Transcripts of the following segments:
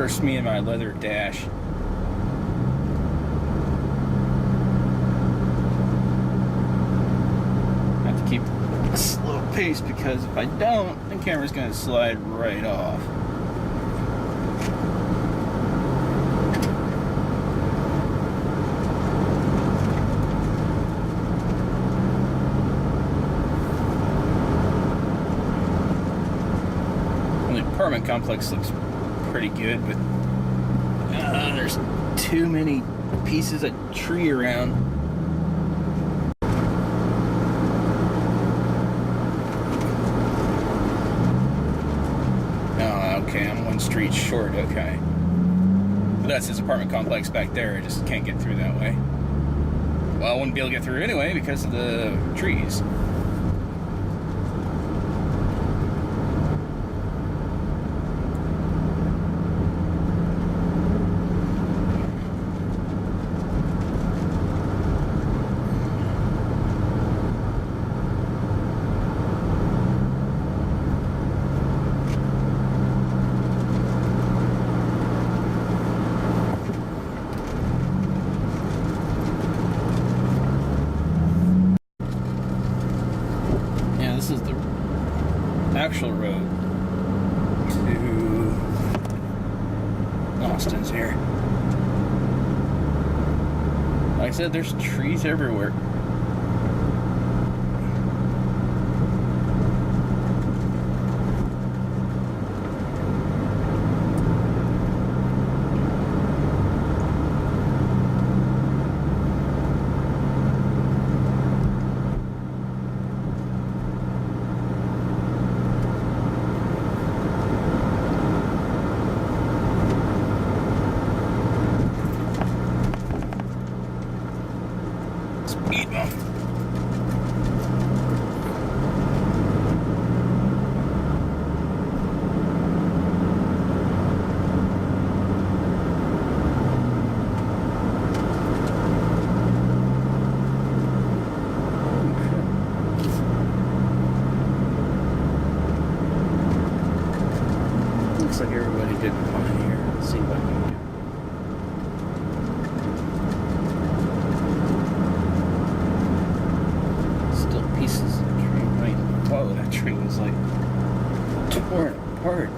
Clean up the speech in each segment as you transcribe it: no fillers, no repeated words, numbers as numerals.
curse me and my leather dash. I have to keep a slow pace because if I don't, the camera's going to slide right off. Apartment complex looks pretty good, but there's too many pieces of tree around. Oh, okay, I'm one street short, okay. But that's his apartment complex back there, I just can't get through that way. Well, I wouldn't be able to get through anyway because of the trees. This is the actual road to Austin's here. Like I said, there's trees everywhere. Speed bump. Looks like everybody did fine here. Let's see what I can do. Pieces of the tree. I mean, whoa, that tree was like torn apart.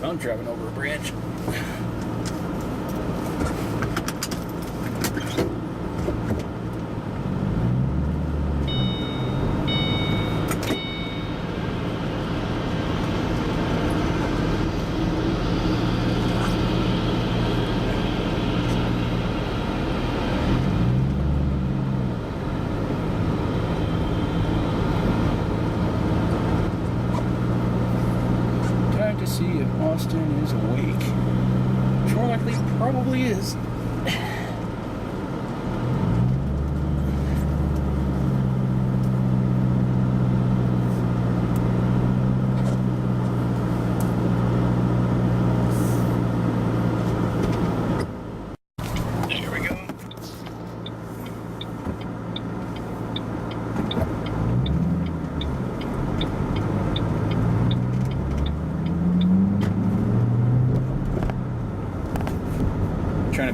I'm driving over a bridge. To see if Austin is awake. Which more likely probably is.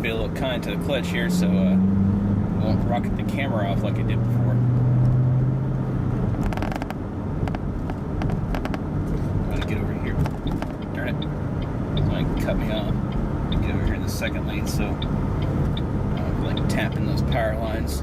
be a little kind to the clutch here, so it won't rocket the camera off like it did before. I'm gonna get over here. Darn it. It's going to cut me off. Get over here in the second lane, so I'm like tapping those power lines.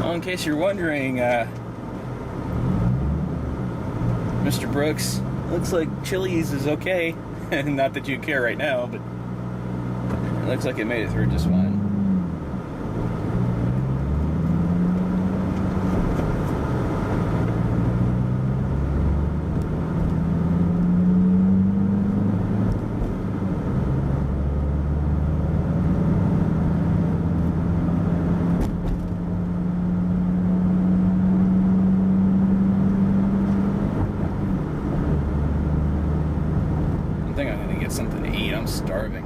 In case you're wondering, Mr. Brooks, looks like Chili's is okay. Not that you care right now, but it looks like it made it through just fine. I think I'm gonna get something to eat. I'm starving.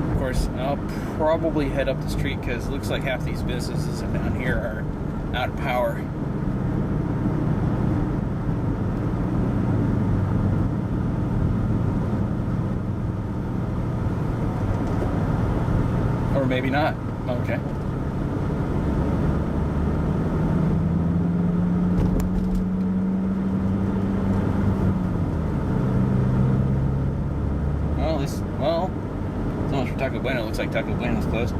Of course, I'll probably head up the street because it looks like half these businesses down here are out of power. Or maybe not. Okay. Well, so much for Taco Bueno. Looks like Taco Bueno's closed.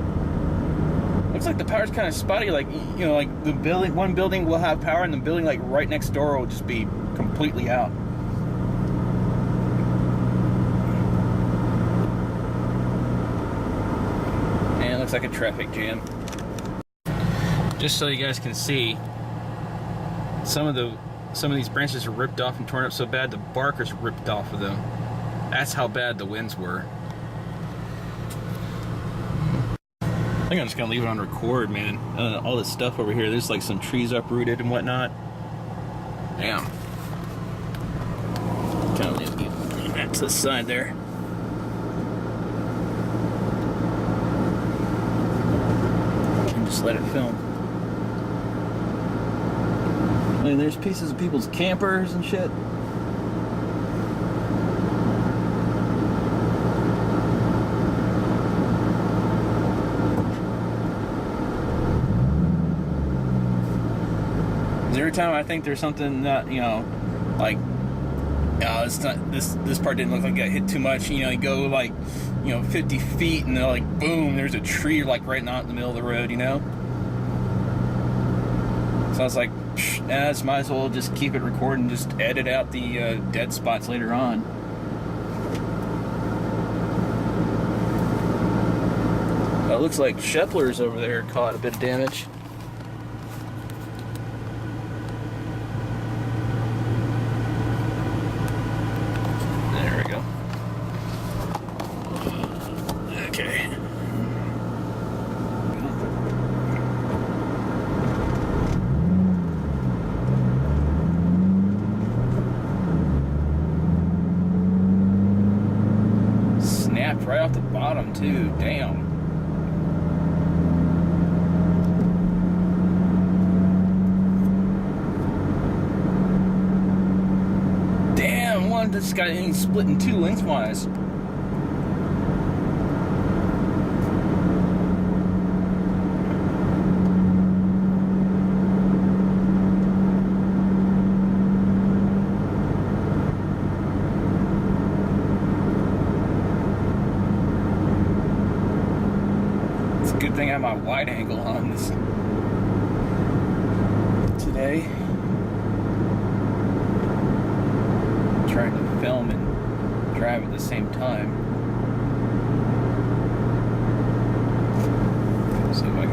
Looks like the power's kind of spotty. Like, you know, like the building, one building will have power, and the building like right next door will just be completely out. And it looks like a traffic jam. Just so you guys can see, some of these branches are ripped off and torn up so bad the bark is ripped off of them. That's how bad the winds were. I think I'm just gonna leave it on record, man. All this stuff over here, there's like some trees uprooted and whatnot. Damn. Kind of leave that to the side there. And just let it film. I mean, there's pieces of people's campers and shit. Every time I think there's something that, you know, like, it's not, this part didn't look like it got hit too much, you know, you go like, you know, 50 feet and they're like, boom, there's a tree like right out in the middle of the road, you know? So I was like, might as well just keep it recorded and just edit out the dead spots later on. It looks like Shepler's over there caught a bit of damage. Right off the bottom too, damn. Damn, one just got split in two lengthwise. Good thing I have my wide angle on this today. I'm trying to film and drive at the same time. So if I